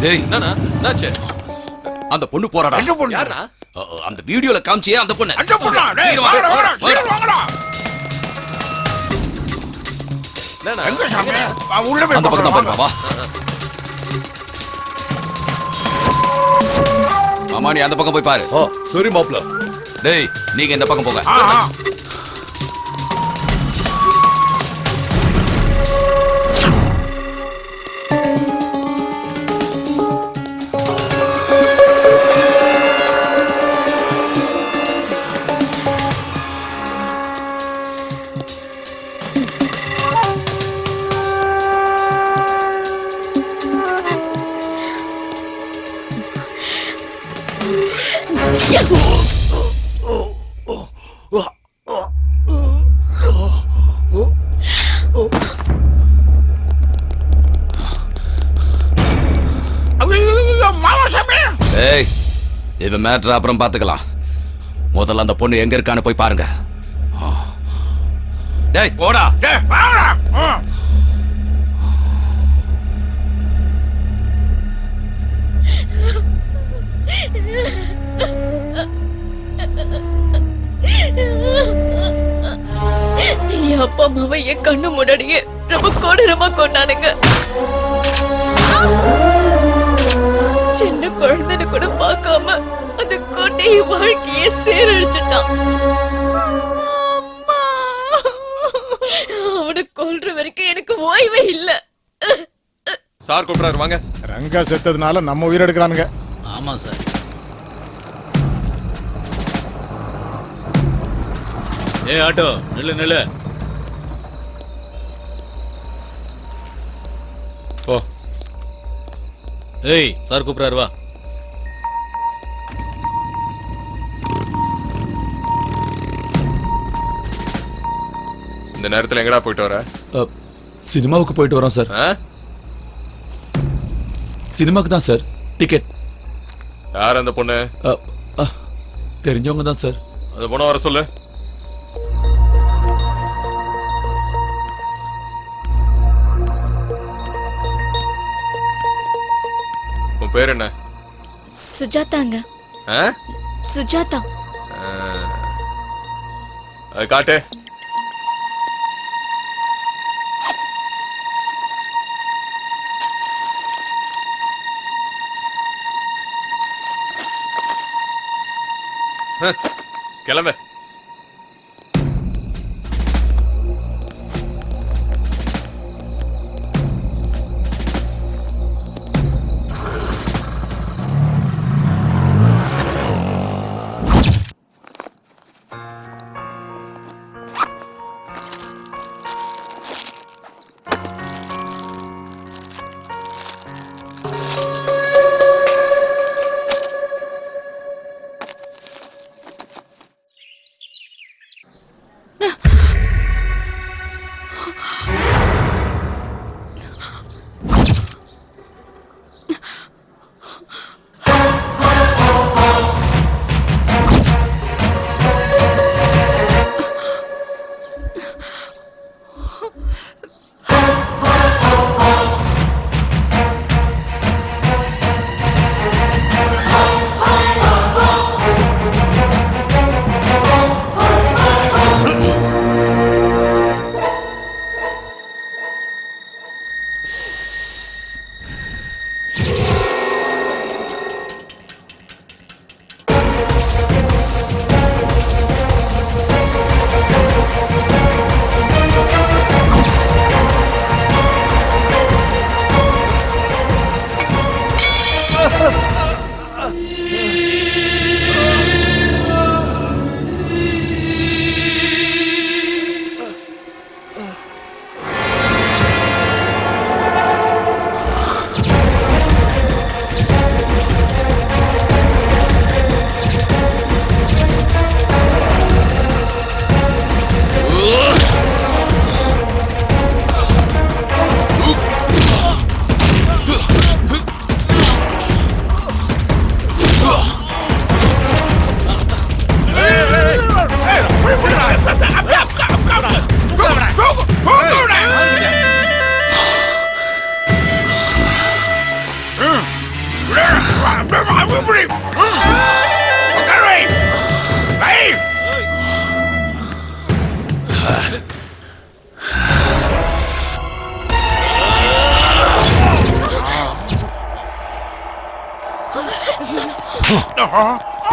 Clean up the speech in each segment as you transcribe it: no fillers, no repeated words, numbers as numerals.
டேய் என்னாச்சு? அந்த பொண்ணு போறாடா. எந்த பொண்ணு? யாரா? அந்த வீடியோல காமிச்சியே அந்த பொண்ணு. அந்த பொண்ணா? டேய் சீக்கிரம் வாங்க, வாங்கடா, வாங்க. சீக்கிரம் வாங்கடா. என்னண்ணா? எங்க சாமி? உள்ள போய் அந்த பக்கம் தான் பார்க்கலாம், பாருப்பா, வா. மாமா நீ அந்த பக்கம் போய் பாரு. சரி மாப்ள. டேய் நீங்க இந்த பக்கம் போங்க. ஆ, ஆ. ஐயோ, மாமா சாமி. டேய் இவன் மேட்ரு அப்புறம் பாத்துக்கலாம். முதல்ல அந்த பொண்ணு எங்க இருக்கான்னு போய் பாருங்க. டேய் போடா. டேய் வாங்கடா. என் அப்பா அம்மாவை என் கண்ணு முன்னாடியே ரொம்ப கொடூரமா கொண்டானுங்க. சின்ன குழந்தைன்னு கூட பார்க்காம அந்த கோட்டையை வாழ்க்கையே சீரழிச்சுட்டான். அவனை கொல்ற வரைக்கும் எனக்கு ஓய்வே இல்ல. சார் கூப்பிடுறாரு, வாங்க. ரங்கா செத்ததுனால நம்ம உயிர் எடுக்கிறானுங்க. ஆமா சார். ஏய் ஆட்டோ நில்லு நில்லு. ஓ ஏய் சார் கூப்பிடுறாரு, வா. இந்த நேரத்துல எங்கடா போயிட்டு வர? சினிமாவுக்கு போயிட்டு வரோம் சார். சினிமாக்கு தான் சார். டிக்கெட். யார் அந்த பொண்ணு? தெரிஞ்சவங்க தான் சார். அந்த பொண்ணை வர சொல்லு. உன் பேர் என்ன? சுஜாதாங்க. சுஜாதா. அது காட்டு. கிளம்பு.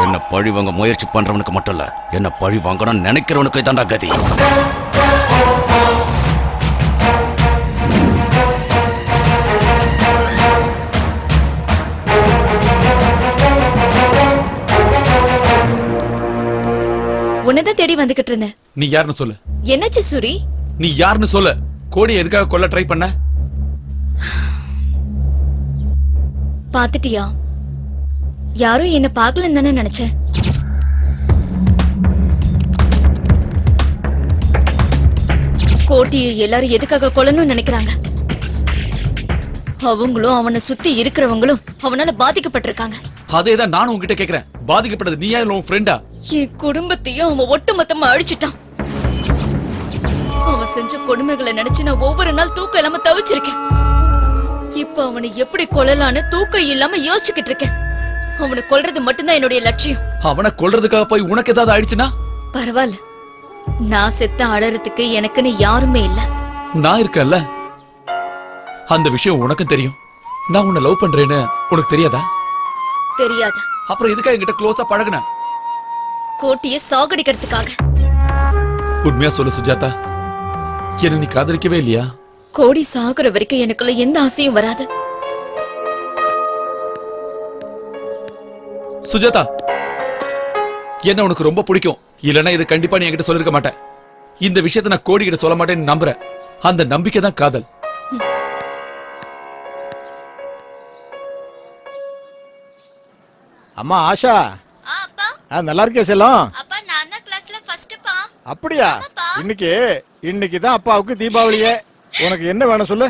என்ன பழி வாங்க முயற்சி பண்றவனுக்கு மட்டும் இல்ல, என்ன பழி வாங்கணும்னு நினைக்கிறவனுக்கு தான்டா கதி. உன்னதான் தேடி வந்துகிட்டு இருந்தேன். நீ யாருன்னு சொல்லு. என்னாச்சு சூரி? நீ யாருன்னு சொல்லு. கோடி எதுக்காக கொல்ல ட்ரை பண்ண? பாத்துட்டியா? யாரும் என்ன பார்க்கலன்னு தானே நினைச்சேன். கோட்டியை எல்லாரும் எதுக்காக கொல்லணும்னு நினைக்கிறாங்க? அவங்களும் அவனை சுத்தி இருக்கிறவங்களும் அவனால பாதிக்கப்பட்டிருக்காங்க. அதேதான் நானும் உன்கிட்ட கேக்குறேன். பாதிக்கப்பட்டது நீயா இல்ல உன் ஃப்ரெண்டா? என் குடும்பத்தையும் அவன் ஒட்டுமொத்தமா அழிச்சிட்டான். அவன் செஞ்ச கொடுமைகளை நினைச்சு நான் ஒவ்வொரு நாள் தூக்கம் இல்லாம தவிச்சிருக்கேன். இப்ப அவனை எப்படி கொல்லலான்னு தூக்கம் இல்லாம யோசிச்சுக்கிட்டு இருக்கேன். அவனை கொல்றது மட்டும்தான் என்னுடைய லட்சியம். அவனை கொல்றதுக்காக போய் உனக்கு ஏதாவது ஆயிடுச்சுன்னா? பரவாயில்ல, நான் செத்த அழறதுக்கு எனக்குன்னு யாருமே இல்ல. நான் இருக்கேன்ல. அந்த விஷயம் உனக்கும் தெரியும். நான் உன்னை லவ் பண்றேன்னு உனக்கு தெரியாதா? தெரியாதா? அப்புறம் எதுக்காக என்கிட்ட க்ளோஸா பழகுன? கோட்டியை சாகடிக்கிறதுக்காக. உண்மையா சொல்லு சுஜாதா, என்ன நீ காதலிக்கவே இல்லையா? கோடி சாகுற வரைக்கும் எனக்குள்ள எந்த ஆசையும் வராது. சுஜாதா, என்ன உனக்கு ரொம்ப பிடிக்கும். இல்லனா இது கண்டிப்பா நீ என்கிட்ட சொல்லிருக்க மாட்டேன். இந்த விஷயத்தை நான் கோடி கிட்ட சொல்ல மாட்டேன்னு நம்புறேன். அந்த நம்பிக்கை தான் காதல். அம்மா ஆஷா, நல்லா இருக்கே செல்லம். அப்பா, நான் தான் கிளாஸ்ல ஃபர்ஸ்ட்பா. அப்படியா? இன்னைக்கு தான் அப்பாவுக்கு தீபாவளியே. உனக்கு என்ன வேணும் சொல்லு.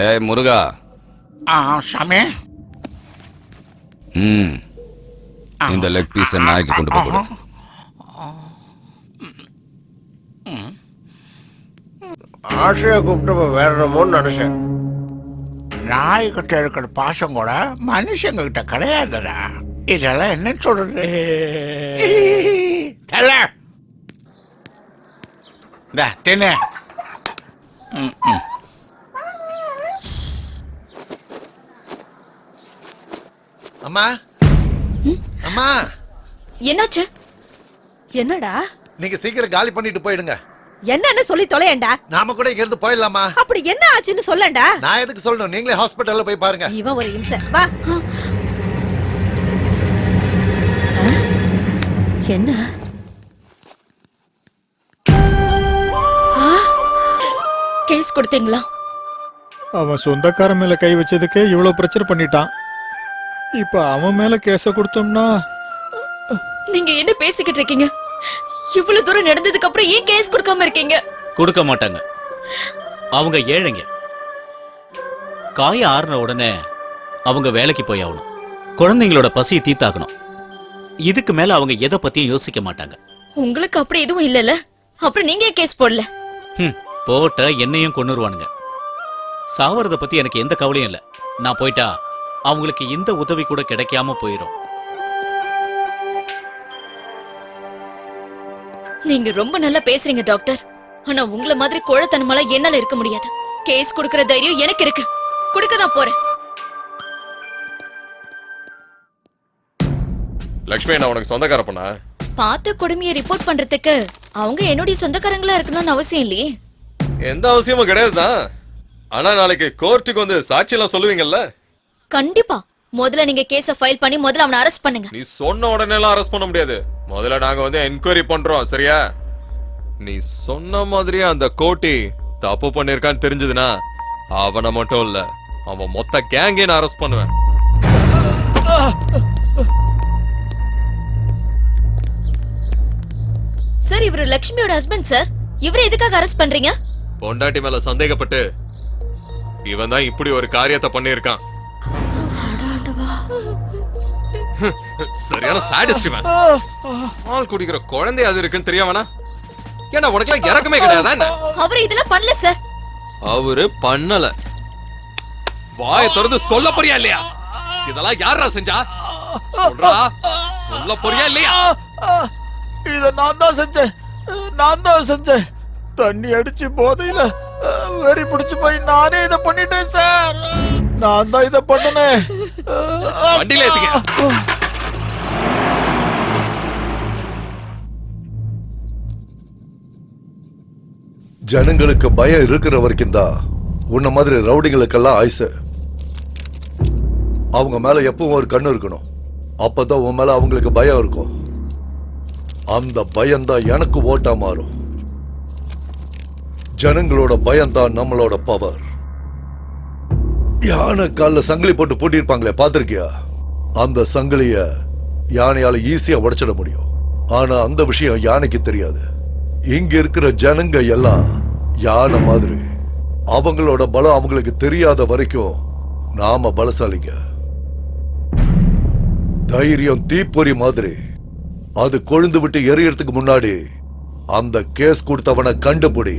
ஏய் முருகா. சாமி, இந்த லெக் பீஸ் நாய்க்கு கொண்டு போய் கொடு. ஆசையை கூப்பிட்டு வேற என்னமோன்னு நினைச்சேன். நாய்கிட்ட இருக்கிற பாசம் கூட மனுஷங்க கிட்ட கிடையாதுடா. இதெல்லாம் என்ன சொல்றது? தின்னு. அம்மா, அம்மா, என்னாச்சு? என்னடா? நீங்க சீக்கிரம் காலி பண்ணிட்டு போயிடுங்க. என்னன்னு சொல்லி தொலையண்டா. நாம கூட இங்க இருந்து போயிடலாமா? அப்படி என்ன ஆச்சுன்னு சொல்லண்டா. நான் எதுக்கு சொல்லணும்? நீங்களே ஹாஸ்பிடல்ல போய் பாருங்க. இவன் ஒரு இம்சை. வா. என்ன? கேஸ் கொடுத்தீங்களா? அவன் சொந்தக்கார மேல கை வச்சதுக்கு இவ்வளவு பிரச்சனை பண்ணிட்டான். இப்ப அவன் மேல கேஸ கொடுத்தோம்னா? நீங்க என்ன பேசிக்கிட்டு இருக்கீங்க? இவ்வளவு தூரம் நடந்ததுக்கு அப்புறம் ஏன் கேஸ் கொடுக்காம இருக்கீங்க? கொடுக்க மாட்டாங்க. அவங்க ஏழைங்க. காய ஆறுன உடனே அவங்க வேலைக்கு போய் ஆகணும். குழந்தைங்களோட பசியை தீத்தாக்கணும். இதுக்கு மேல அவங்க எதை பத்தியும் யோசிக்க மாட்டாங்க. உங்களுக்கு அப்படி எதுவும் இல்லல, அப்புறம் நீங்க ஏன் கேஸ் போடல? போட்ட என்னையும் கொன்னுருவானுங்க. சாவறத பத்தி எனக்கு எந்த கவலையும் இல்ல. நான் போயிட்டா அவங்களுக்கு எந்த உதவி கூட கிடைக்காம போயிரும். நீங்க ரொம்ப நல்லா பேசுறீங்க டாக்டர். ஆனா உங்கள மாதிரி கோழத்தனமால என்னால இருக்க முடியாது. கேஸ் கொடுக்கிற தைரியம் எனக்கு இருக்கு. கொடுக்கதான் போறேன். லக்ஷ்மி, நான் உனக்கு சொந்தக்கார பொண்ணா? பார்த்த கொடுமையை ரிப்போர்ட் பண்றதுக்கு அவங்க என்னுடைய சொந்தக்காரங்களா இருக்கணும்னு அவசியம் இல்லையே. எந்த அவசியமும் கிடையாதுதான். ஆனா நாளைக்கு கோர்ட்டுக்கு வந்து சாட்சி எல்லாம் சொல்லுவீங்கல்ல? கண்டிப்பா. முதல்ல நீங்க கேஸ ஃபைல் பண்ணி முதல்ல அவனை அரெஸ்ட் பண்ணுங்க. நீ சொன்ன உடனே எல்லாம் அரெஸ்ட் பண்ண முடியாது. முதல்ல நாங்க வந்து என்கொயரி பண்றோம், சரியா? நீ சொன்ன மாதிரியே அந்த கோட்டி தப்பு பண்ணிருக்கான்னு தெரிஞ்சதுன்னா அவனை மட்டும் இல்ல, அவன் மொத்த கேங்கே நான் அரெஸ்ட் பண்ணுவேன். சார், இவரு லட்சுமியோட ஹஸ்பண்ட் சார். இவரை எதுக்காக அரெஸ்ட் பண்றீங்க? பொண்டாட்டி மேல சந்தேகப்பட்டு இவன் தான் இப்படி ஒரு காரியத்தை பண்ணிருக்கான். சரியான சாடிஸ்ட் இவன். பால் குடிக்கிற குழந்தை அது இருக்குன்னு தெரியாமனா? ஏன்னா உனக்கு இறக்கமே கிடையாதா என்ன? அவரு இதெல்லாம் பண்ணல சார். அவரு பண்ணல. வாயை திறந்து சொல்ல போறியா இல்லையா? இதெல்லாம் யாரா செஞ்சா? சொல்றா சொல்ல போறியா இல்லையா? இத நான் தான் செஞ்சேன் தண்ணி அடிச்சு போதையில வெறி பிடிச்சு போய் நானே இத பண்ணிட்டேன் சார். நான் தான் இத பண்ணனேன். வண்டியில ஏத்துக்க. ஜனங்களுக்கு பயம் இருக்கிற வரைக்கும் தான் உன்ன மாதிரி ரவுடிங்களுக்கெல்லாம் ஆயுசு. அவங்க மேல எப்பவும் ஒரு கண்ணு இருக்கணும். அப்பதான் உன் மேல அவங்களுக்கு பயம் இருக்கும். அந்த பயம்தான் எனக்கு ஓட்டா மாறும். ஜனங்களோட பயம்தான் நம்மளோட பவர். யானை கால்ல சங்கிலி போட்டு பூட்டியிருப்பாங்களே, பாத்திருக்கியா? அந்த சங்கிலிய யானையால ஈஸியா உடைச்சிட முடியும். ஆனா அந்த விஷயம் யானைக்கு தெரியாது. இங்க இருக்கிற ஜனங்க எல்லாம் யானை மாதிரி. அவங்களோட பலம் அவங்களுக்கு தெரியாத வரைக்கும் நாம பலசாலிங்க. தைரியம் தீப்பொறி மாதிரி. அது கொழுந்து விட்டு எரியறதுக்கு முன்னாடி அந்த கேஸ் கொடுத்தவனை கண்டுபிடி.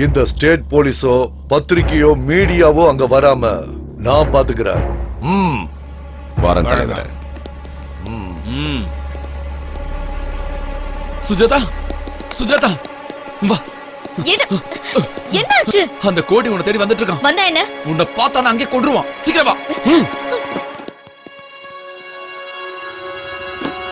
இந்த ஸ்டேட் போலீஸோ பத்திரிகையோ மீடியாவோ அங்க வராம நான் பாத்துக்கிறேன். வரேன் தலைவரே. சுஜாதா சுஜாதா வா. என்னாச்சு? அந்த கோடி உன்னை தேடி வந்துட்டு இருக்கான். வந்தா என்ன? உன்னை பார்த்தான அங்கே கொன்றுவான். சீக்கிரம் வா.